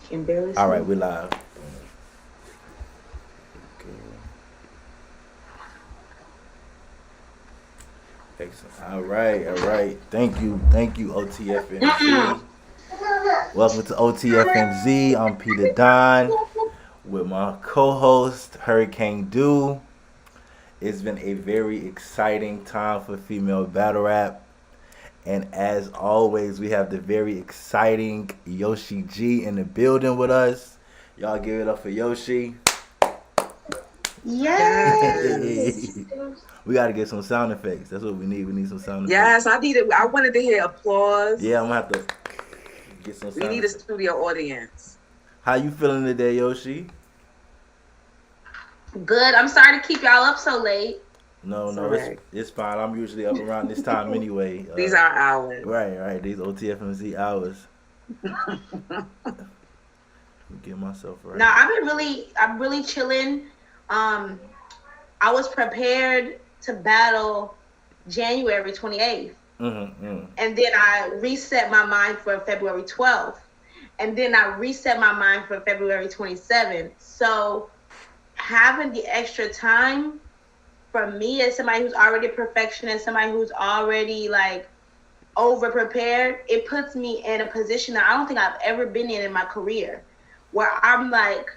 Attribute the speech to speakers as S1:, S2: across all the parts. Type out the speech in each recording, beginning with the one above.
S1: Can barely
S2: All
S1: see.
S2: right, we live. Excellent. All right. Thank you, OTFMZ. Welcome to OTFMZ. I'm Peter Don with my co-host Hurricane Dew. It's been a very exciting time for female battle rap, and as always, we have the very exciting Yoshi G in the building with us. Y'all give it up for Yoshi.
S1: Yes.
S2: We gotta get some sound effects. That's what we need. We need some sound effects.
S3: Yes, I needed. I wanted to hear applause.
S2: Yeah, I'm gonna have to get some
S3: We
S2: sound
S3: need a
S2: effects.
S3: studio audience.
S2: How you feeling today, Yoshi?
S1: Good. I'm sorry to keep y'all up so late.
S2: No,
S3: It's
S2: no,
S3: alright.
S2: it's fine. I'm usually up around this time anyway.
S3: These are hours.
S2: Right. These OTFMZ hours. Get myself right.
S1: No, I'm really chilling. I was prepared to battle January 28th. And then I reset my mind for February 12th. And then I reset my mind for February 27th. So having the extra time for me as somebody who's already a perfectionist, somebody who's already like over prepared, it puts me in a position that I don't think I've ever been in my career, where I'm like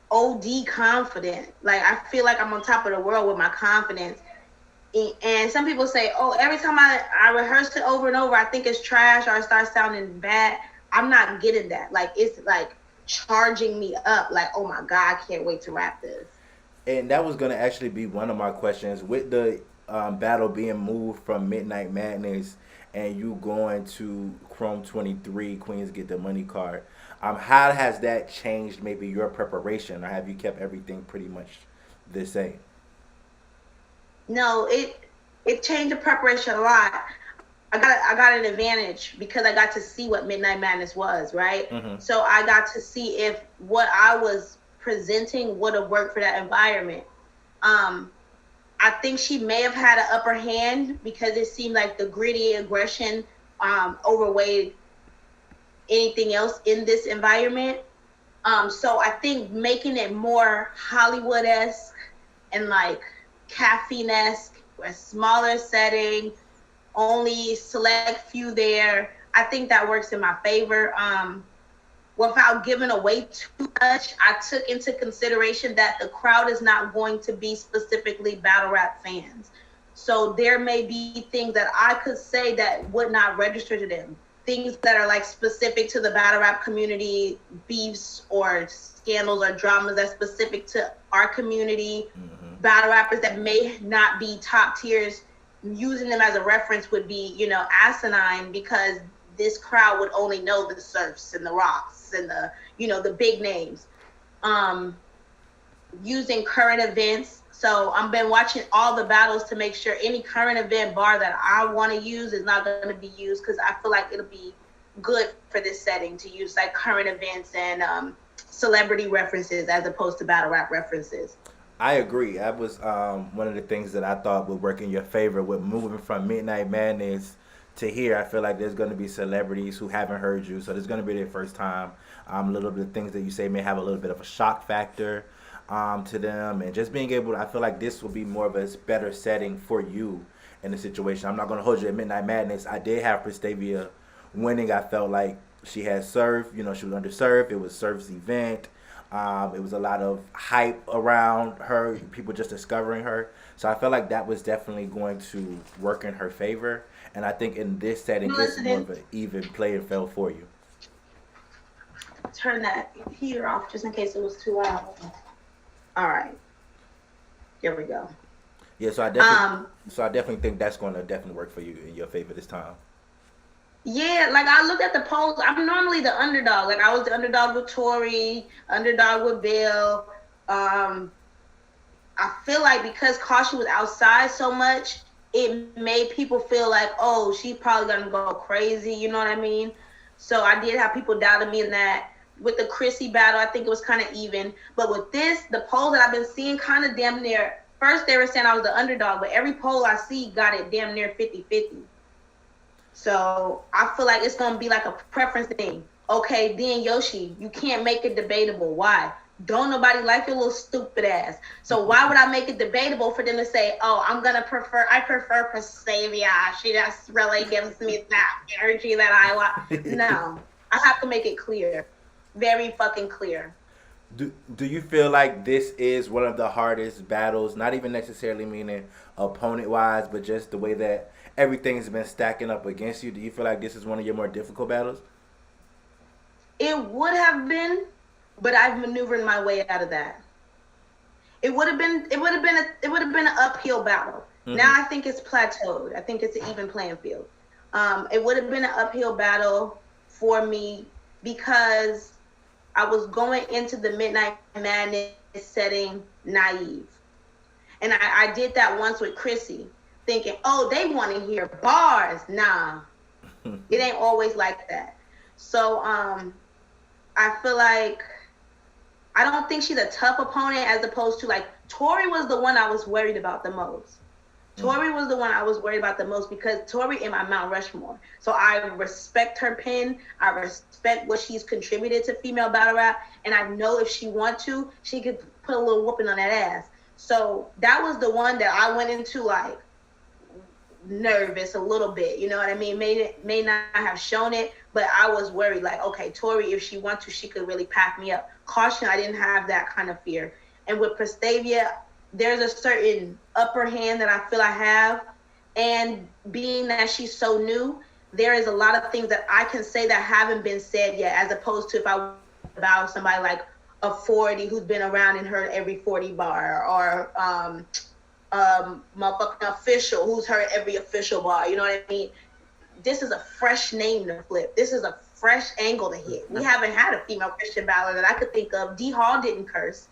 S1: OD confident. Like I feel like I'm on top of the world with my confidence. And some people say, oh, every time I rehearse it over and over, I think it's trash or it starts sounding bad. I'm not getting that. Like it's like charging me up. Like, oh my God, I can't wait to rap this.
S2: And that was gonna actually be one of my questions with the battle being moved from Midnight Madness and you going to Chrome 23 Queens Get the Money card. How has that changed maybe your preparation, or have you kept everything pretty much the same?
S1: No, it changed the preparation a lot. I got an advantage because I got to see what Midnight Madness was, right? So I got to see if what I was presenting would have worked for that environment. I think she may have had an upper hand because it seemed like the gritty aggression overweighed anything else in this environment. So I think making it more Hollywood-esque and like caffeine-esque, a smaller setting, only select few there, I think that works in my favor. Without giving away too much, I took into consideration that the crowd is not going to be specifically battle rap fans. So there may be things that I could say that would not register to them. Things that are like specific to the battle rap community, beefs or scandals or dramas that's specific to our community. Battle rappers that may not be top tiers, using them as a reference would be, asinine because this crowd would only know the Surfs and the Rocks and the big names. Using current events. So I've been watching all the battles to make sure any current event bar that I want to use is not going to be used because I feel like it'll be good for this setting to use like current events and celebrity references as opposed to battle rap references.
S2: I agree. That was one of the things that I thought would work in your favor with moving from Midnight Madness to here. I feel like there's going to be celebrities who haven't heard you, so there's going to be their first time. A little bit of things that you say may have a little bit of a shock factor to them, and just being able to, I feel like this will be more of a better setting for you in the situation. I'm not going to hold you at Midnight Madness. I did have Prestavia winning. I felt like she had Surf, she was under Surf. It was Surf's event. It was a lot of hype around her, people just discovering her. So I felt like that was definitely going to work in her favor. And I think in this setting, it's more of an even playing field for you.
S1: Turn that heater off just in case it was too loud. All right. Here we go.
S2: Yeah, so I definitely think that's going to definitely work for you in your favor this time.
S1: Yeah, like I looked at the polls. I'm normally the underdog. Like I was the underdog with Tori, underdog with Bill. I feel like because Caution was outside so much, it made people feel like, oh, she's probably gonna go crazy. You know what I mean? So I did have people doubting me in that. With the Chrissy battle, I think it was kind of even. But with this, the polls that I've been seeing kind of damn near. First, they were saying I was the underdog, but every poll I see got it damn near 50-50. So I feel like it's going to be like a preference thing. Okay, then Yoshi, you can't make it debatable. Why? Don't nobody like your little stupid ass. So why would I make it debatable for them to say, "Oh, I prefer Prestavia. She just really gives me that energy that I want." No, I have to make it clear, very fucking clear.
S2: Do you feel like this is one of the hardest battles? Not even necessarily meaning opponent wise, but just the way that everything's been stacking up against you. Do you feel like this is one of your more difficult battles?
S1: It would have been, but I've maneuvered my way out of that. It would have been an uphill battle. Mm-hmm. Now I think it's plateaued. I think it's an even playing field. It would have been an uphill battle for me because I was going into the Midnight Madness setting naive. And I did that once with Chrissy, thinking, oh, they want to hear bars. Nah, it ain't always like that. So I feel like I don't think she's a tough opponent as opposed to like Tori was the one I was worried about the most. Tori was the one I was worried about the most because Tori in my Mount Rushmore. So I respect her pen. I respect what she's contributed to female battle rap. And I know if she wants to, she could put a little whooping on that ass. So that was the one that I went into like nervous a little bit. You know what I mean? May not have shown it, but I was worried like, okay, Tori, if she wants to, she could really pack me up. Caution, I didn't have that kind of fear. And with Prestavia, there's a certain upper hand that I feel I have. And being that she's so new, there is a lot of things that I can say that haven't been said yet, as opposed to if I about somebody like a 40 who's been around and heard every 40 bar, or motherfucking official who's heard every official bar. You know what I mean? This is a fresh name to flip. This is a fresh angle to hit. We haven't had a female Christian battler that I could think of. D Hall didn't curse.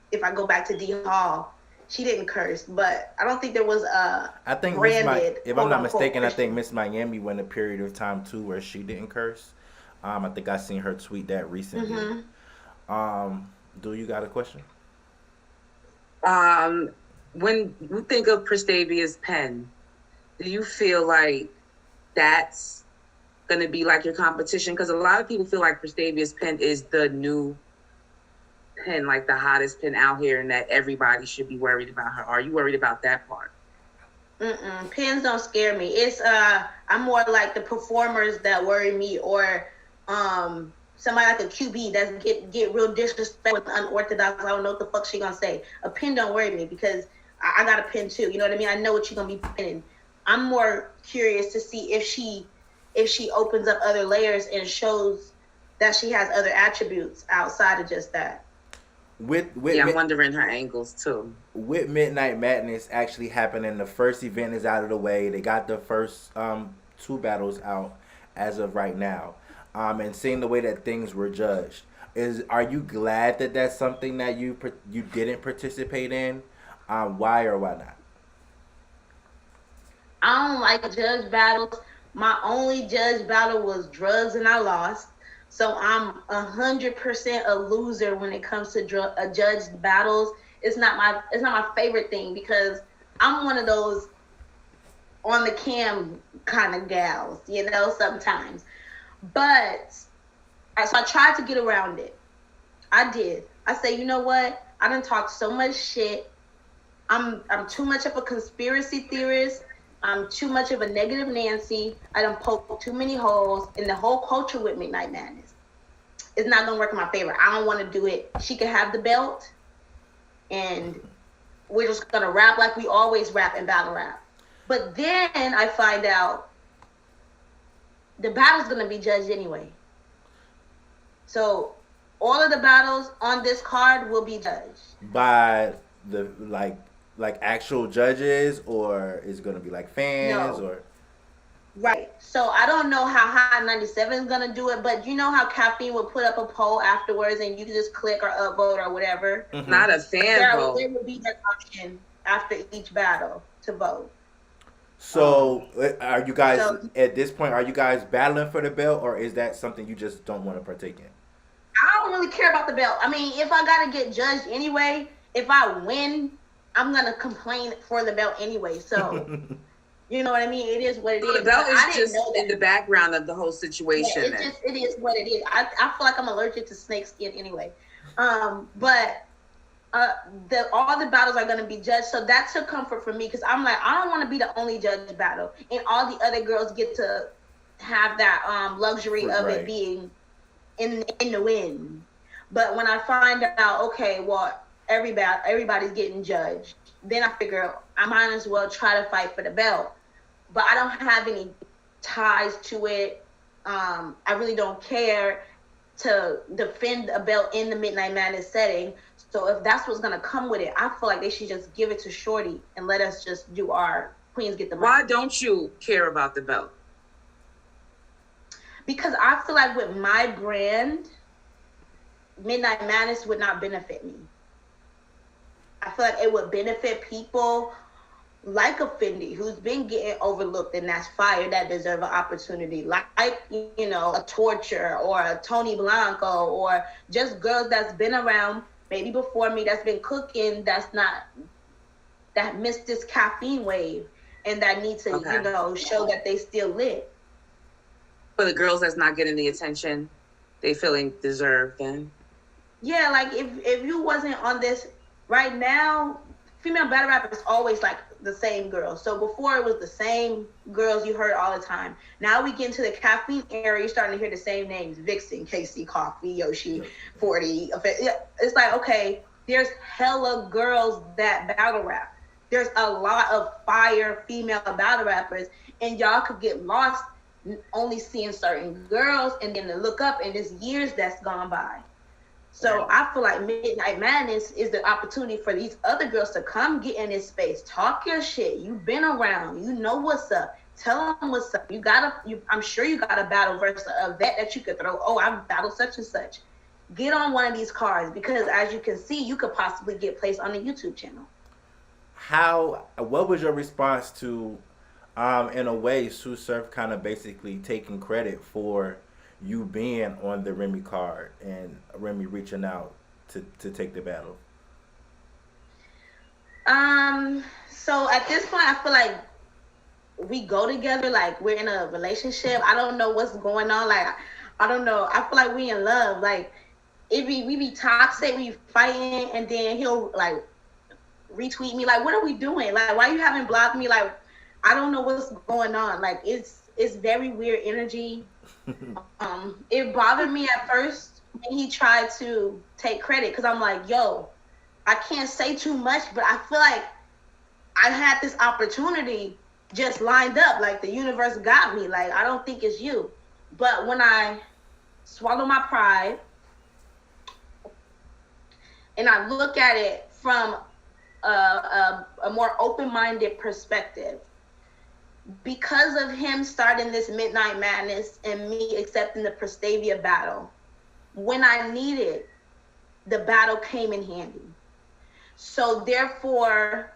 S1: If I go back to D Hall, she didn't curse, but I don't think there was a
S2: I think
S1: branded.
S2: If I'm not mistaken, I think Miss Miami went a period of time too where she didn't curse. I think I seen her tweet that recently. Mm-hmm. Do you got a question?
S3: When you think of Prestavia's pen, do you feel like that's going to be like your competition? Because a lot of people feel like Prestavia's pen is the new pen, like the hottest pen out here, and that everybody should be worried about her. Are you worried about that part?
S1: Pens don't scare me. It's I'm more like the performers that worry me, or somebody like a QB that get real disrespectful with unorthodox. I don't know what the fuck she gonna say. A pen don't worry me because I got a pen too. You know what I mean? I know what you're gonna be pinning. I'm more curious to see if she opens up other layers and shows that she has other attributes outside of just that.
S3: I'm wondering her angles too.
S2: With Midnight Madness actually happening, the first event is out of the way. They got the first two battles out as of right now. And seeing the way that things were judged, are you glad that that's something that you didn't participate in? Why or why not?
S1: I don't like judge battles. My only judge battle was drugs, and I lost. So I'm 100% a loser when it comes to judged battles. It's not my favorite thing because I'm one of those on the cam kind of gals, you know, sometimes. But so I tried to get around it. I did. I say, you know what? I done talked so much shit. I'm too much of a conspiracy theorist. I'm too much of a negative Nancy. I done poked too many holes in the whole culture with Midnight Madness. It's not gonna work in my favor. I don't want to do it. She can have the belt, and we're just gonna rap like we always rap in battle rap. But then I find out the battle's gonna be judged anyway. So all of the battles on this card will be judged
S2: by the like actual judges, or is it gonna be like fans? No. Or
S1: right. So I don't know how Hot 97 is gonna do it, but you know how Caffeine would put up a poll afterwards, and you can just click or upvote or whatever.
S3: Mm-hmm. Not a fan vote.
S1: There will be that option after each battle to vote.
S2: So are you guys at this point? Are you guys battling for the belt, or is that something you just don't want to partake in?
S1: I don't really care about the belt. I mean, if I gotta get judged anyway, if I win, I'm gonna complain for the belt anyway. So You know what I mean? It is what it
S3: So
S1: is.
S3: the belt
S1: But
S3: is
S1: I didn't
S3: just
S1: know that.
S3: in the background of the whole situation.
S1: Yeah, it is what it is. I feel like I'm allergic to snake skin anyway. But all the battles are going to be judged, so that took comfort for me, because I'm like, I don't want to be the only judge battle, and all the other girls get to have that luxury of it being in the win. But when I find out, okay, well, everybody's getting judged, then I figure I might as well try to fight for the belt. But I don't have any ties to it. I really don't care to defend a belt in the Midnight Madness setting. So if that's what's gonna come with it, I feel like they should just give it to Shorty and let us just do our queens get the money.
S3: Why don't you care about the belt?
S1: Because I feel like with my brand, Midnight Madness would not benefit me. I feel like it would benefit people like a Fendi, who's been getting overlooked, and that's fire, that deserve an opportunity. Like, you know, a Torture or a Tony Blanco, or just girls that's been around maybe before me, that's been cooking, that missed this caffeine wave, and that need to, you know, show that they still lit.
S3: For the girls that's not getting the attention they feeling deserved, then?
S1: Yeah, like if you wasn't on this right now, female battle rappers always like the same girls. So before it was the same girls you heard all the time. Now we get into the caffeine era, you're starting to hear the same names: Vixen, Casey, Coffee, Yoshi, 40. It's like, okay, there's hella girls that battle rap. There's a lot of fire female battle rappers, and y'all could get lost only seeing certain girls, and then to look up, and it's years that's gone by. So I feel like Midnight Madness is the opportunity for these other girls to come get in this space, talk your shit. You've been around, you know what's up. Tell them what's up. I'm sure you got a battle versus a vet that you could throw. Oh, I've battled such and such. Get on one of these cards, because as you can see, you could possibly get placed on the YouTube channel.
S2: What was your response to, in a way, Sue Surf kind of basically taking credit for you being on the Remy card and Remy reaching out to take the battle?
S1: So at this point, I feel like we go together, like we're in a relationship. I don't know what's going on. Like, I don't know. I feel like we in love. Like, we be toxic, we fighting, and then he'll like retweet me. Like, what are we doing? Like, why you haven't blocked me? Like, I don't know what's going on. Like, it's very weird energy. It bothered me at first when he tried to take credit, because I'm like, yo, I can't say too much, but I feel like I had this opportunity just lined up. Like, the universe got me. Like, I don't think it's you. But when I swallow my pride and I look at it from a more open-minded perspective, because of him starting this Midnight Madness and me accepting the Prestavia battle, when I needed, the battle came in handy. So therefore,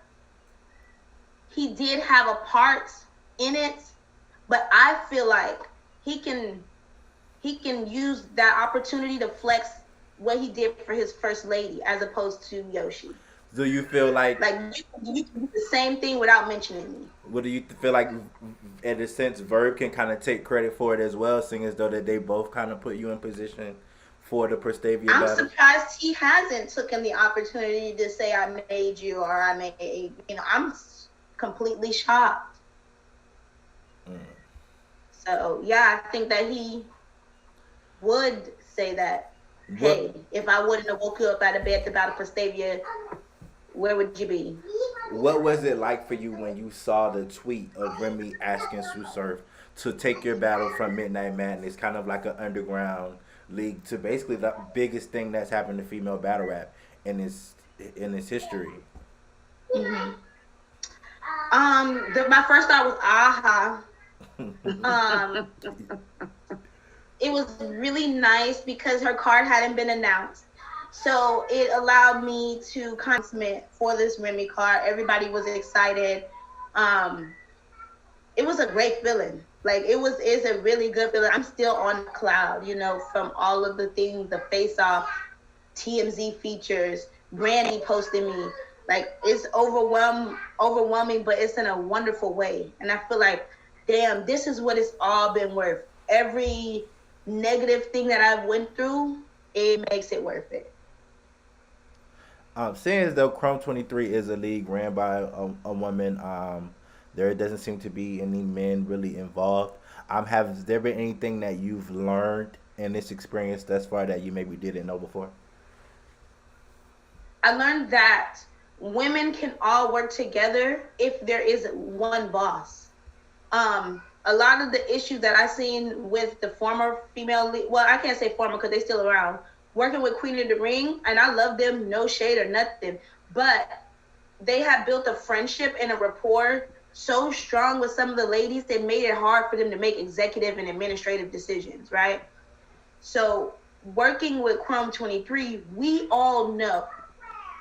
S1: he did have a part in it, but I feel like he can use that opportunity to flex what he did for his first lady, as opposed to Yoshi.
S2: Do you feel like
S1: you can do the same thing without mentioning me?
S2: What do you feel like, in a sense, Verb can kind of take credit for it as well, seeing as though that they both kind of put you in position for the Prestavia battle?
S1: I'm surprised he hasn't taken the opportunity to say I made you, or I made, I'm completely shocked. So yeah, I think that he would say that, hey, if I wouldn't have woke you up out of bed to battle Prestavia, where would you be?
S2: What was it like for you when you saw the tweet of Remy asking Sue Surf to take your battle from Midnight Madness, kind of like an underground league, to basically the biggest thing that's happened to female battle rap in its history?
S1: Mm-hmm. My first thought was aha. It was really nice because her card hadn't been announced. So it allowed me to comment for this Remy card. Everybody was excited. It was a great feeling. Like, it's a really good feeling. I'm still on the cloud, from all of the things, the face-off, TMZ features, Brandy posting me. Like it's overwhelming, but it's in a wonderful way. And I feel like, damn, this is what it's all been worth. Every negative thing that I've went through, it makes it worth it.
S2: Seeing as though Chrome 23 is a league ran by a woman, there doesn't seem to be any men really involved. Has there been anything that you've learned in this experience thus far that you maybe didn't know before?
S1: I learned that women can all work together if there is one boss. A lot of the issues that I've seen with the former female, well, I can't say former because they're still around, working with Queen of the Ring, and I love them, no shade or nothing, but they have built a friendship and a rapport so strong with some of the ladies that made it hard for them to make executive and administrative decisions, right? So working with Chrome 23, we all know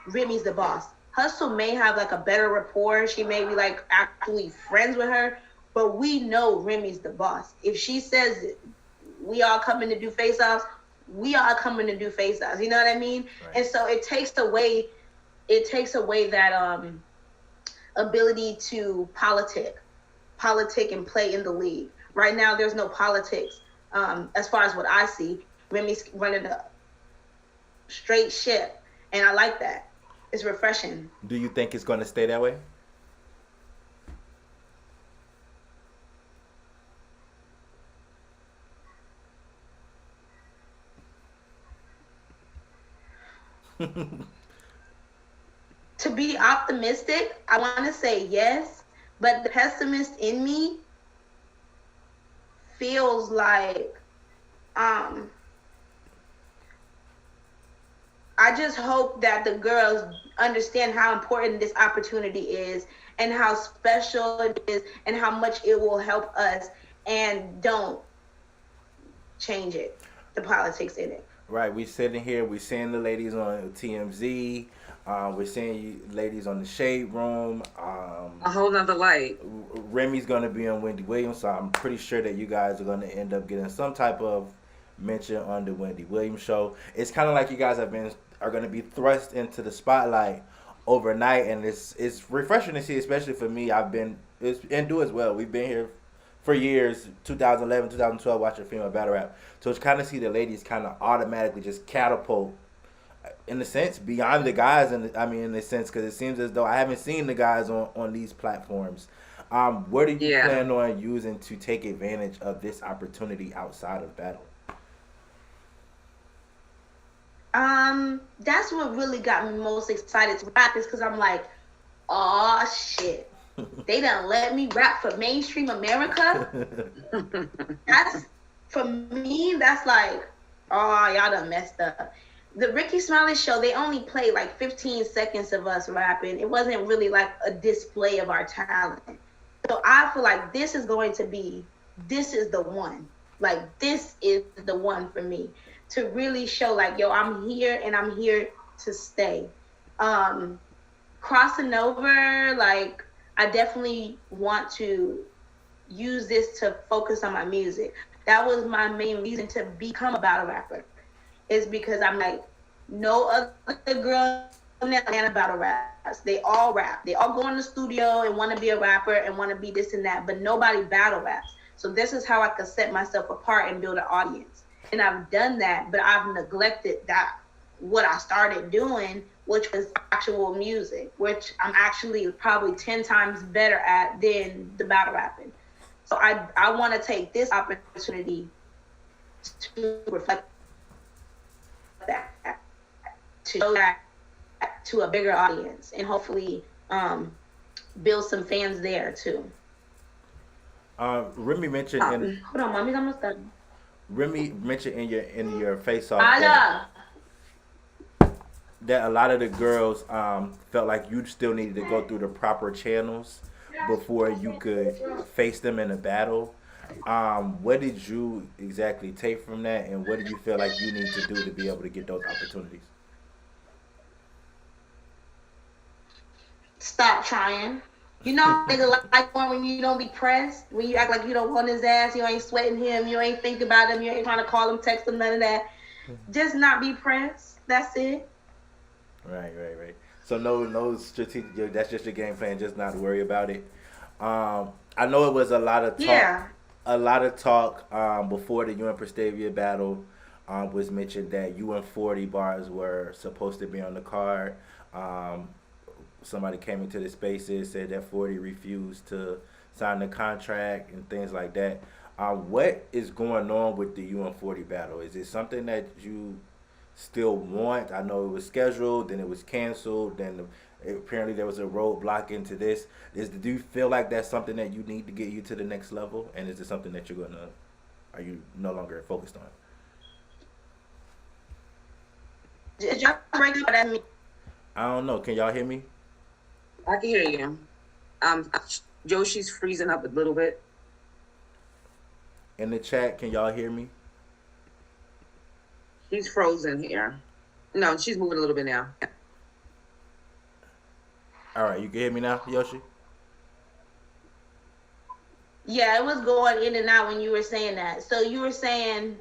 S1: Remy's the boss. Hustle may have like a better rapport. She may be like actually friends with her, but we know Remy's the boss. If she says we all coming to do face-offs, we all coming to do face-offs. You know what I mean? Right. And so it takes away that ability to politic and play in the league. Right now, there's no politics. As far as what I see, Remy's running a straight ship, and I like that. It's refreshing.
S2: Do you think it's going to stay that way?
S1: To be optimistic, I want to say yes, but the pessimist in me feels like I just hope that the girls understand how important this opportunity is and how special it is and how much it will help us, and don't change it, the politics in it.
S2: Right, we sitting here, we seeing the ladies on TMZ, we're seeing you ladies on the Shade Room.
S3: A whole nother light.
S2: Remy's going to be on Wendy Williams, so I'm pretty sure that you guys are going to end up getting some type of mention on the Wendy Williams show. It's kind of like you guys are going to be thrust into the spotlight overnight, and it's refreshing to see, especially for me. And do as well. We've been here for years, 2011, 2012, watching female battle rap. So it's kind of see the ladies kind of automatically just catapult, in a sense, beyond the guys. In the sense, because it seems as though I haven't seen the guys on these platforms. What do you plan on using to take advantage of this opportunity outside of battle?
S1: That's what really got me most excited to rap, is because I'm like, oh shit. They done let me rap for mainstream America. That's, for me, that's like, oh, y'all done messed up. The Ricky Smiley show, they only played like 15 seconds of us rapping. It wasn't really like a display of our talent. So I feel like this is the one. Like, this is the one for me to really show like, yo, I'm here and I'm here to stay. Crossing over, like, I definitely want to use this to focus on my music. That was my main reason to become a battle rapper, is because I'm like, no other girl in Atlanta battle raps. They all rap. They all go in the studio and want to be a rapper and want to be this and that, but nobody battle raps. So this is how I could set myself apart and build an audience. And I've done that, but I've neglected that, what I started doing, which was actual music, which I'm actually probably 10 times better at than the battle rapping. So I want to take this opportunity to reflect that, to show that to a bigger audience, and hopefully build some fans there too.
S2: Remy mentioned
S1: hold on, mommy's almost done.
S2: Remy mentioned in your face off that a lot of the girls felt like you still needed to go through the proper channels before you could face them in a battle. What did you exactly take from that, and what did you feel like you need to do to be able to get those opportunities?
S1: Stop trying. You know, nigga like one when you don't be pressed, when you act like you don't want his ass, you ain't sweating him, you ain't think about him, you ain't trying to call him, text him, none of that. Just not be pressed. That's it.
S2: Right. So no strategic. That's just your game plan. Just not worry about it. I know it was a lot of talk.
S1: Yeah.
S2: A lot of talk before the you and Prestavia battle was mentioned that you and 40 bars were supposed to be on the card. Um, Somebody came into the spaces, said that 40 refused to sign the contract and things like that. What is going on with the you and 40 battle? Is it something that you still want? I know it was scheduled, then it was canceled, then apparently there was a roadblock into this. Do you feel like that's something that you need to get you to the next level? And is it something that are you no longer focused on?
S1: Did y'all break up? What that mean?
S2: I don't know. Can y'all hear me?
S3: I can hear you. Yoshi's freezing up a little bit.
S2: In the chat, can y'all hear me?
S3: She's frozen here. No, she's moving a little bit now.
S2: All right, you can hear me now, Yoshi?
S1: Yeah, it was going in and out when you were saying that. So you were saying,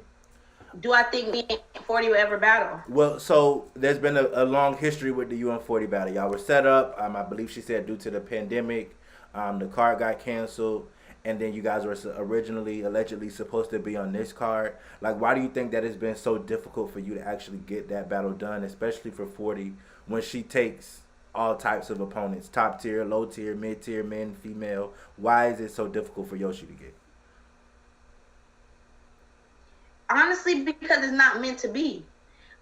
S1: do I think me and 40 will ever battle?
S2: Well, so there's been a long history with the UN40 battle. Y'all were set up, I believe she said, due to the pandemic. The card got canceled, and then you guys were originally, allegedly supposed to be on this card. Like, why do you think that it's been so difficult for you to actually get that battle done, especially for 40, when she takes all types of opponents, top tier, low tier, mid tier, men, female? Why is it so difficult for Yoshi to get?
S1: Honestly, because it's not meant to be.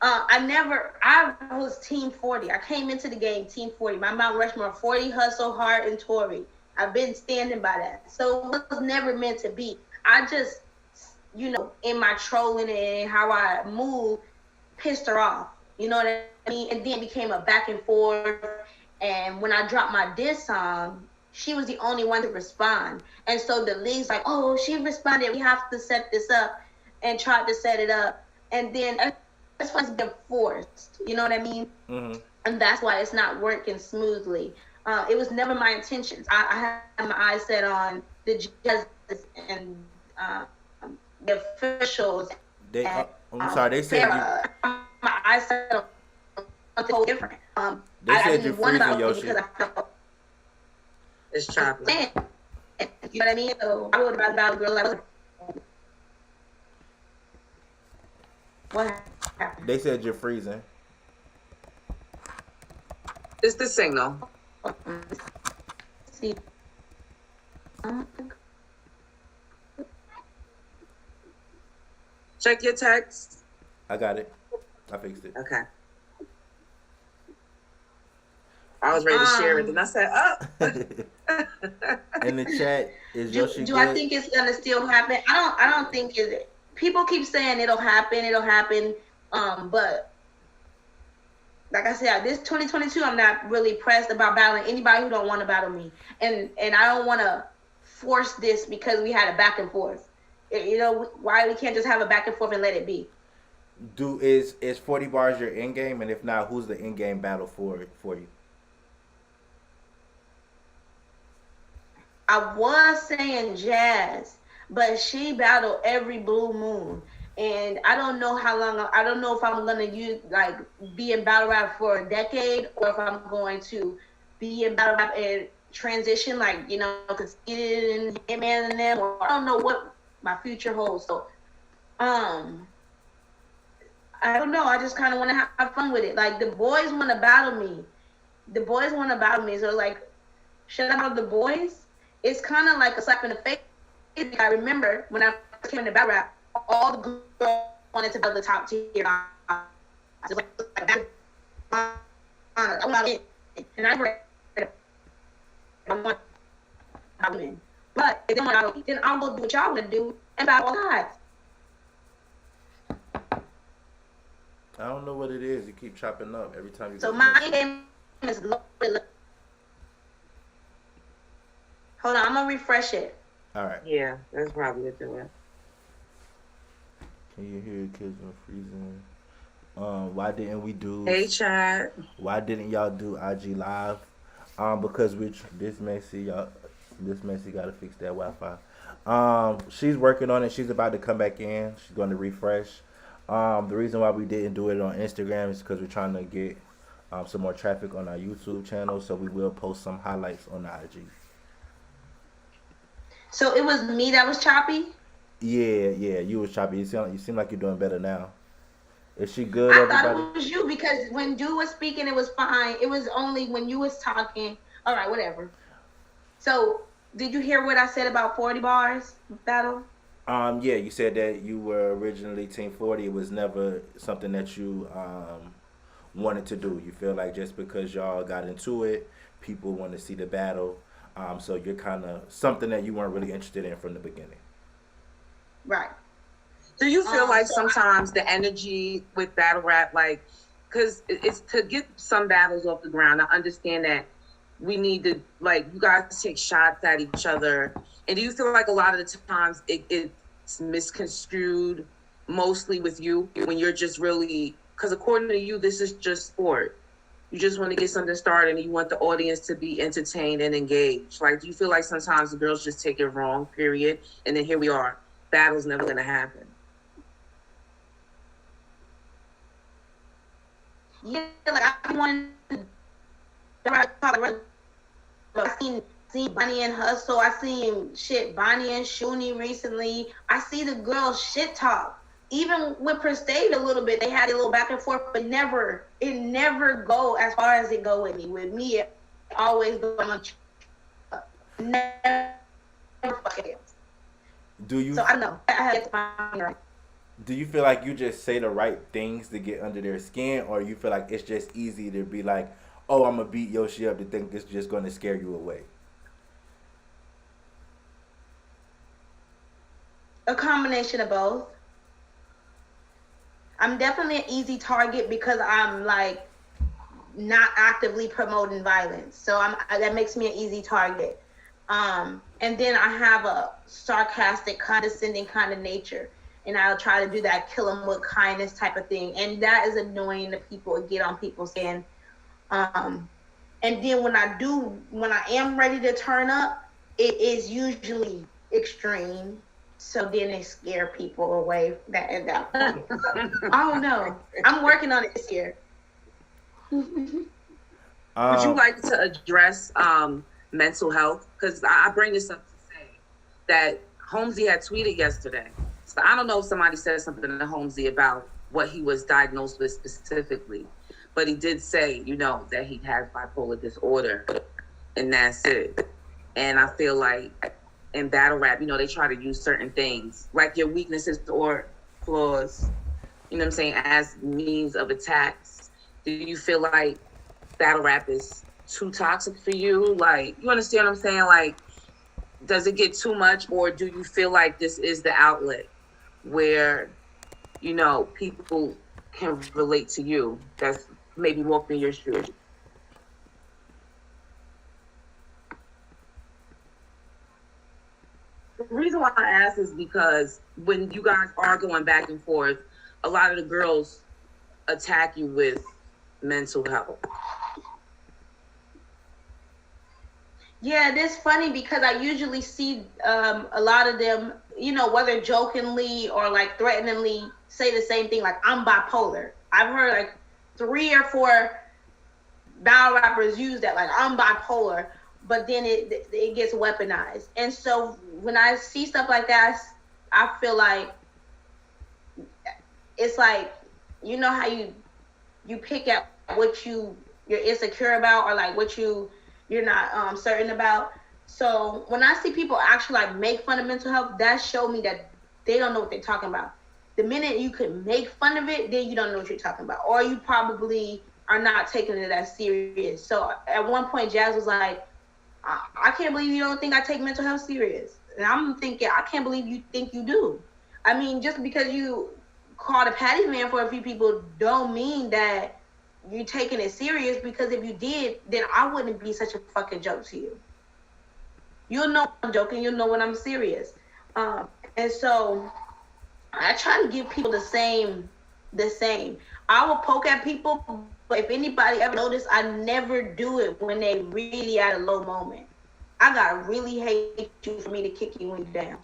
S1: I was Team 40. I came into the game Team 40. My Mount Rushmore, 40, Hustle, Hart, and Tory. I've been standing by that. So it was never meant to be. I just, in my trolling and how I move, pissed her off. You know what I mean? And then it became a back and forth. And when I dropped my diss song, she was the only one to respond. And so the league's like, oh, she responded. We have to set this up. And tried to set it up. And then that's why it's been forced. You know what I mean?
S2: Mm-hmm.
S1: And that's why it's not working smoothly. It was never my intentions. I had my eyes set on the judges and the officials.
S2: I'm sorry, they said
S1: my eyes set on something different.
S2: They said you're freezing, Yoshi.
S1: Because I felt
S3: it's choppy.
S1: You know what I mean? So I wrote about a girl that was. What happened?
S2: They said you're freezing.
S3: It's the signal.
S1: See.
S3: Check your text.
S2: I got it. I fixed it.
S3: Okay. I was ready to share it, and I said,
S2: In the chat, is Yoshi
S1: do
S2: good?
S1: I think it's gonna still happen? I don't think it. People keep saying it'll happen. But like I said, this 2022, I'm not really pressed about battling anybody who don't want to battle me, and I don't want to force this because we had a back and forth. Why we can't just have a back and forth and let it be?
S2: Is 40 bars your end game, and if not, who's the end game battle for you?
S1: I was saying Jazz, but she battled every blue moon. And I don't know how long, I don't know if I'm going to be in battle rap for a decade, or if I'm going to be in battle rap and transition, Conceited and Hitman and them, or I don't know what my future holds. So, I don't know. I just kind of want to have fun with it. Like, the boys want to battle me. So, should I battle the boys? It's kind of like a slap in the face. I remember when I came into battle rap, all the girls wanted to build the top tier. I want it, and I want to win. But if they want to, then I'll go do what y'all want to do and battle all guys.
S2: I don't know what it is. You keep chopping up every time you.
S1: So my game is low. Hold on, I'm gonna refresh it.
S2: All right.
S3: Yeah, that's probably it.
S2: Can you hear kids are freezing? Why didn't we do?
S3: Hey, chat.
S2: Why didn't y'all do IG live? Because this Macy got to fix that Wi-Fi. She's working on it. She's about to come back in. She's going to refresh. The reason why we didn't do it on Instagram is because we're trying to get some more traffic on our YouTube channel. So we will post some highlights on the IG.
S1: So it was me that was choppy.
S2: Yeah, yeah, you was choppy. You seem like you're doing better now. Is she good,
S1: I thought
S2: everybody?
S1: it was you because when you was speaking, it was fine. It was only when you was talking. All right, whatever. So did you hear what I said about 40 bars battle?
S2: Yeah, you said that you were originally Team 40. It was never something that you wanted to do. You feel like just because y'all got into it, people want to see the battle. So you're kind of something that you weren't really interested in from the beginning.
S1: Right.
S3: Do you feel like
S1: So
S3: sometimes the energy with battle rap, like, because it's to get some battles off the ground? I understand that we need to, like, you guys take shots at each other. And do you feel like a lot of the times it's misconstrued mostly with you when you're just really, because according to you, this is just sport. You just want to get something started and you want the audience to be entertained and engaged. Like, do you feel like sometimes the girls just take it wrong, period? And then here we are. Battle's never going to happen.
S1: yeah, like I wanted to. I seen Bonnie and Hustle. I seen shit Bonnie and Shuni recently. I see the girls shit talk. Even with Prestige a little bit, they had a little back and forth, but it never go as far as it go with me. With me, it always go on. Never fucking else.
S2: Do you
S1: So I don't know. I have to find right.
S2: do you feel like you just say the right things to get under their skin, or you feel like it's just easy to be like, oh, I'm gonna beat Yoshi up to think it's just gonna scare you away?
S1: A combination of both. I'm definitely an easy target because I'm like not actively promoting violence. So that makes me an easy target. And then I have a sarcastic, condescending kind of nature. And I'll try to do that kill them with kindness type of thing. And that is annoying to people and get on people's skin. And then when I am ready to turn up, it is usually extreme. So then they scare people away at that point. I don't know. I'm working on it this year.
S3: Would you like to address mental health? Because I bring this up to say that Holmesy had tweeted yesterday. So I don't know if somebody said something to Holmesy about what he was diagnosed with specifically, but he did say, that he has bipolar disorder, and that's it. And I feel like in battle rap, they try to use certain things, like your weaknesses or flaws, as means of attacks. Do you feel like battle rap is too toxic for you? Like, you understand what I'm saying? Like, does it get too much, or do you feel like this is the outlet where, people can relate to you that's maybe walked in your shoes? The reason why I ask is because when you guys are going back and forth, a lot of the girls attack you with mental health.
S1: Yeah, that's funny because I usually see a lot of them, whether jokingly or like threateningly say the same thing, like I'm bipolar. I've heard like 3 or 4 battle rappers use that, like I'm bipolar, but then it gets weaponized. And so when I see stuff like that, I feel like it's like, how you pick at what you're insecure about, or like what you're not certain about. So when I see people actually like make fun of mental health, that show me that they don't know what they're talking about. The minute you could make fun of it, then you don't know what you're talking about, or you probably are not taking it that serious. So at one point, Jazz was like, I can't believe you don't think I take mental health serious. And I'm thinking, I can't believe you think you do. I mean, just because you called a patty man for a few people don't mean that you're taking it serious, because if you did, then I wouldn't be such a fucking joke to you. You'll know I'm joking, you'll know when I'm serious. And so I try to give people the same. I will poke at people, but if anybody ever noticed, I never do it when they really at a low moment. I gotta really hate you for me to kick you when you're down.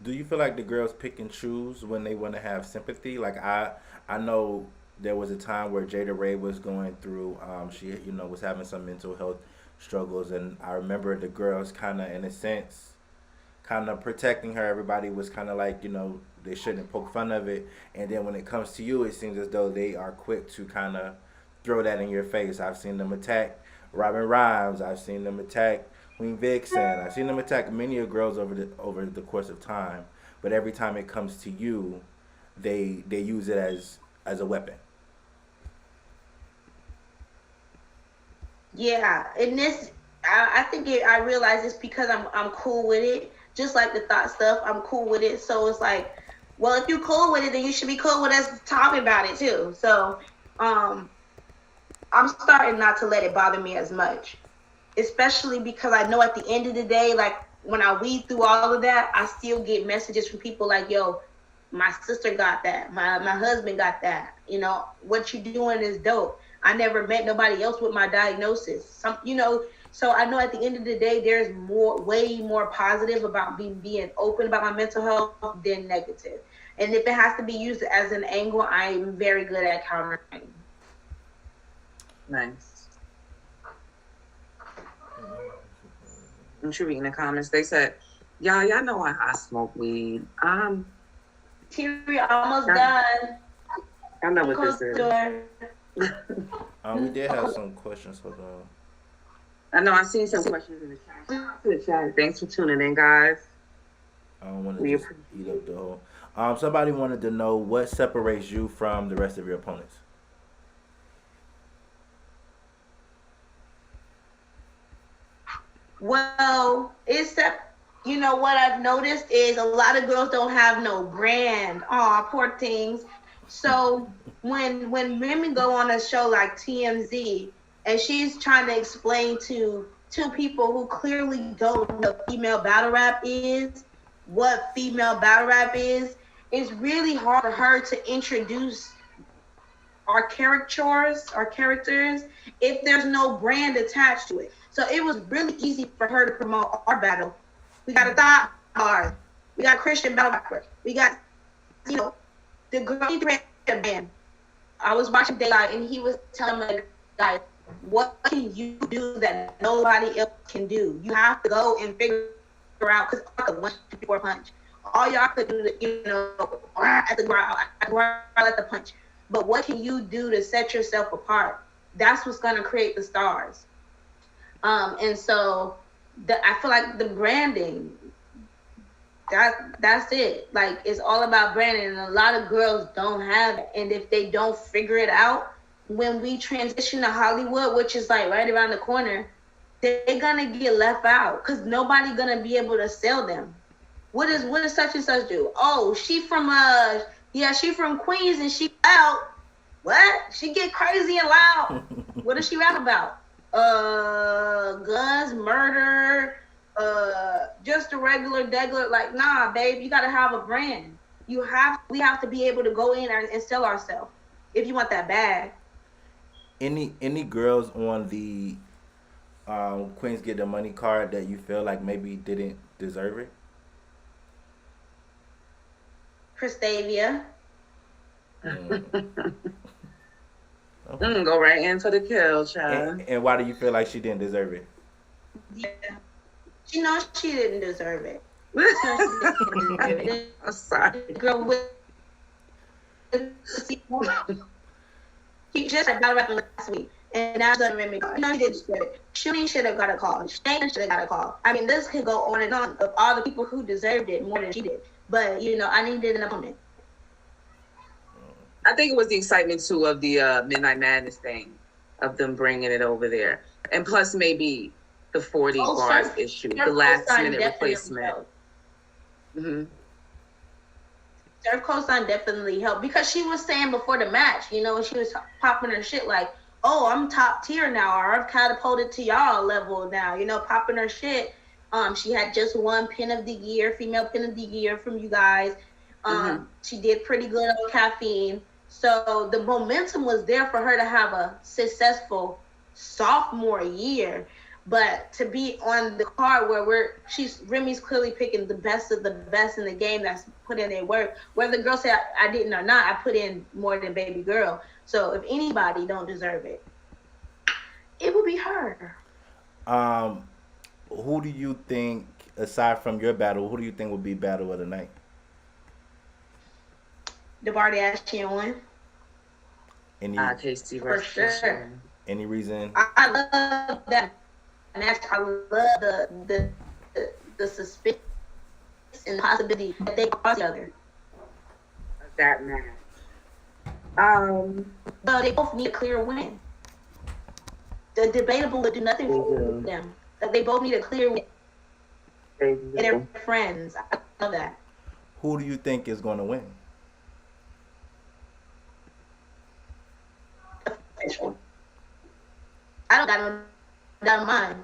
S2: Do you feel like the girls pick and choose when they want to have sympathy? Like I know there was a time where Jada Ray was going through. She was having some mental health struggles, and I remember the girls kind of, in a sense, kind of protecting her. Everybody was kind of like, they shouldn't poke fun of it. And then when it comes to you, it seems as though they are quick to kind of throw that in your face. I've seen them attack Robin Rhymes. I've seen them attack Queen Vixen. I've seen them attack many of girls over the course of time. But every time it comes to you, they use it as a weapon.
S1: Yeah, and this, I think I realize it's because I'm cool with it. Just like the thought stuff, I'm cool with it. So it's like, well, if you're cool with it, then you should be cool with us talking about it too. So, I'm starting not to let it bother me as much, especially because I know at the end of the day, like when I weed through all of that, I still get messages from people like, yo, my sister got that, my husband got that. What you doing is dope. I never met nobody else with my diagnosis. So I know at the end of the day, there's way more positive about being open about my mental health than negative. And if it has to be used as an angle, I'm very good at countering.
S3: Nice. I'm sure reading the comments. They said, y'all know I smoke weed.
S1: Terry, almost done.
S3: I know what this is.
S2: We did have some questions. Hold on.
S3: I know. I seen some questions in the chat. Thanks for tuning in, guys.
S2: I don't want to just eat up the whole. Somebody wanted to know what separates you from the rest of your opponents.
S1: Well, what I've noticed is a lot of girls don't have no brand. Aw, poor things. So when women go on a show like TMZ and she's trying to explain to two people who clearly don't know what female battle rap is, it's really hard for her to introduce our characters, if there's no brand attached to it. So it was really easy for her to promote our battle. We got a thought hard. We got Christian battle rapper. We got, the girl band. I was watching Daylight and he was telling me, guys, what can you do that nobody else can do? You have to go and figure out, because I could 1 before punch. All y'all could do, at the ground, at the punch. But what can you do to set yourself apart? That's what's going to create the stars. And so I feel like the branding, that's it. Like, it's all about branding, and a lot of girls don't have it. And if they don't figure it out, when we transition to Hollywood, which is like right around the corner, they're gonna get left out because nobody's gonna be able to sell them. What does such and such do? Oh, she from Queens and she out. What? She get crazy and loud. What does she rap about? Guns, murder, just a regular degular. Like, nah, babe, you gotta have a brand. We have to be able to go in and sell ourselves if you want that bag.
S2: Any girls on the Queens Get the Money card that you feel like maybe didn't deserve it?
S1: Prestavia.
S3: Go right into the kill, child.
S2: And why do you feel like she didn't deserve it?
S1: Yeah. She knows she didn't deserve it.
S3: I'm sorry.
S1: Girl with she just had battle rapping last week, and now doesn't remember. She didn't deserve it. Shooting should have got a call. Shane should have got a call. I mean, this could go on and on of all the people who deserved it more than she did. But I needed an opponent.
S3: I think it was the excitement too of the Midnight Madness thing, of them bringing it over there, and plus maybe the 40 bars issue, the last minute replacement. Mm-hmm.
S1: Surf Coastline definitely helped because she was saying before the match, she was popping her shit like, oh, I'm top tier now, or I've catapulted to y'all level now, popping her shit. She had just won Pin of the Year, female Pin of the Year from you guys. She did pretty good on Caffeine. So the momentum was there for her to have a successful sophomore year. But to be on the card where Remy's clearly picking the best of the best in the game that's put in their work. Whether the girl said I didn't or not, I put in more than baby girl. So if anybody don't deserve it, it would be her.
S2: Who do you think, aside from your battle, who do you think would be battle of the night?
S1: The Kardashian.
S2: Any
S3: Tasty
S1: for sure.
S2: Any reason?
S1: I love that match. I love the suspense and possibility that they cross each other.
S3: That match.
S1: But they both need a clear win. The debatable would do nothing for them. They both need a clear win. And they're friends. I love that.
S2: Who do you think is going to win?
S1: I don't got no doubt in mind.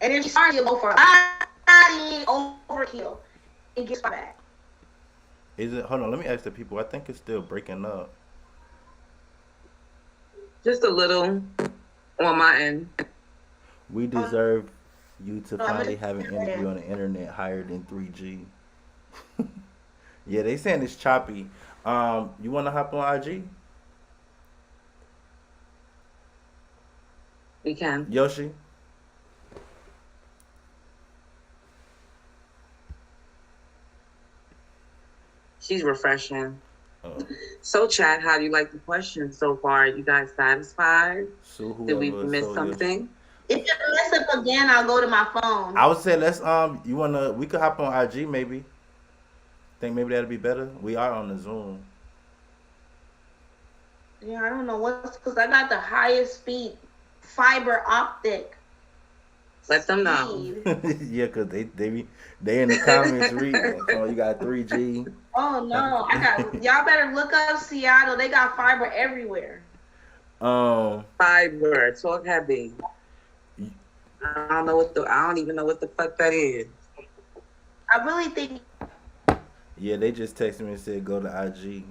S1: And if she's sorry, you'll go for a body overkill and get back.
S2: Is it? Hold on, let me ask the people. I think it's still breaking up.
S3: Just a little on my end.
S2: We deserve you to finally have an interview on the internet higher than 3G. Yeah, they saying it's choppy. You want to hop on IG?
S3: We can.
S2: Yoshi?
S3: She's refreshing. So, Chad, how do you like the questions so far? Are you guys satisfied?
S2: So
S3: did we miss something?
S1: If you mess up again, I'll go to my phone.
S2: I would say let's we could hop on IG maybe. Think maybe that'd be better. We are on the Zoom.
S1: Yeah, I don't know what's because I got the highest speed fiber optic.
S3: Let them know.
S2: Yeah, cause they in the comments reading. Oh, you got 3G.
S1: Oh no, y'all better look up Seattle. They got fiber everywhere.
S3: Fiber, talk heavy. I don't even know what the fuck that is.
S1: I really think.
S2: Yeah, they just texted me and said go to IG.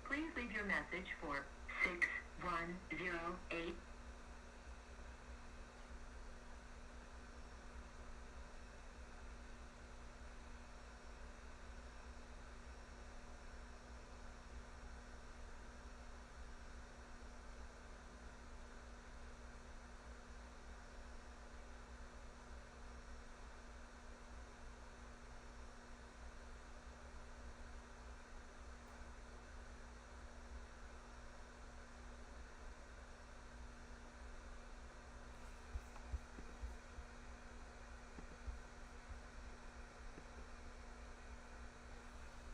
S4: Please leave your message for 6108.